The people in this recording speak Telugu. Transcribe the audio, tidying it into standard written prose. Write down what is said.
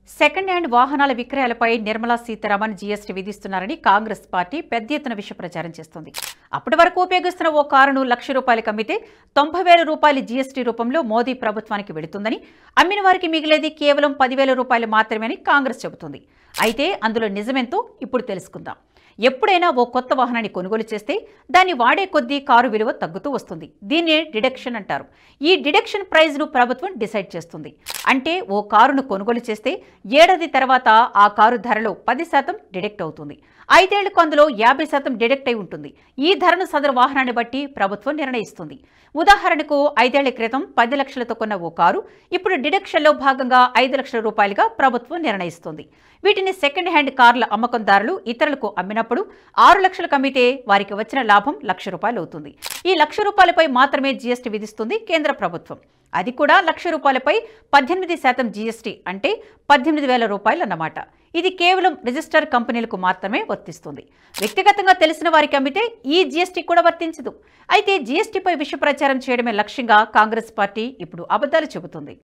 సెకండ్ హ్యాండ్ వాహనాల విక్రయాలపై నిర్మలా సీతారామన్ జీఎస్టీ విధిస్తున్నారని కాంగ్రెస్ పార్టీ పెద్ద ఎత్తున విష ప్రచారం చేస్తోంది. అప్పటి వరకు ఉపయోగిస్తున్న ఓ కారును ₹1,00,000 అమ్మితే 90,000 జీఎస్టీ రూపంలో మోదీ ప్రభుత్వానికి వెళుతుందని, అమ్మిన వారికి మిగిలేది కేవలం ₹10,000 మాత్రమేనని కాంగ్రెస్ చెబుతోంది. అయితే అందులో నిజమెంతో ఇప్పుడు తెలుసుకుందాం. ఎప్పుడైనా ఓ కొత్త వాహనాన్ని కొనుగోలు చేస్తే దాన్ని వాడే కొద్దీ కారు విలువ తగ్గుతూ వస్తుంది. దీన్నే డిడక్షన్ అంటారు. ఈ డిడక్షన్ ప్రైజ్ను ప్రభుత్వం డిసైడ్ చేస్తుంది. అంటే ఓ కారును కొనుగోలు చేస్తే ఏడాది తర్వాత ఆ కారు ధరలో 10% డిడక్ట్ అవుతుంది. 5 ఏళ్లకు అందులో 50% డిడక్ట్ అయి ఉంటుంది. ఈ ధరను సదరు వాహనాన్ని బట్టి ప్రభుత్వం నిర్ణయిస్తుంది. ఉదాహరణకు 5 ఏళ్ల క్రితం 10 లక్షలతో కొన్న ఓ కారు ఇప్పుడు డిడక్షన్లో భాగంగా ₹5,00,000గా ప్రభుత్వం నిర్ణయిస్తుంది. వీటిని సెకండ్ హ్యాండ్ కార్ల అమ్మకందారులు ఇతరులకు అమ్మినప్పుడు 6 లక్షలకు అమ్మితే వారికి వచ్చిన లాభం ₹1,00,000 అవుతుంది. ఈ ₹1,00,000పై మాత్రమే జీఎస్టీ విధిస్తుంది కేంద్ర ప్రభుత్వం. అది కూడా ₹1,00,000పై 18% జీఎస్టీ అంటే ₹18,000 అన్నమాట. ఇది కేవలం రిజిస్టర్ కంపెనీలకు మాత్రమే వర్తిస్తుంది. వ్యక్తిగతంగా తెలిసిన వారికి అమ్మితే ఈ జీఎస్టీ కూడా వర్తించదు. అయితే జీఎస్టీపై విష ప్రచారం చేయడమే లక్ష్యంగా కాంగ్రెస్ పార్టీ ఇప్పుడు అబద్ధాలు చెబుతుంది.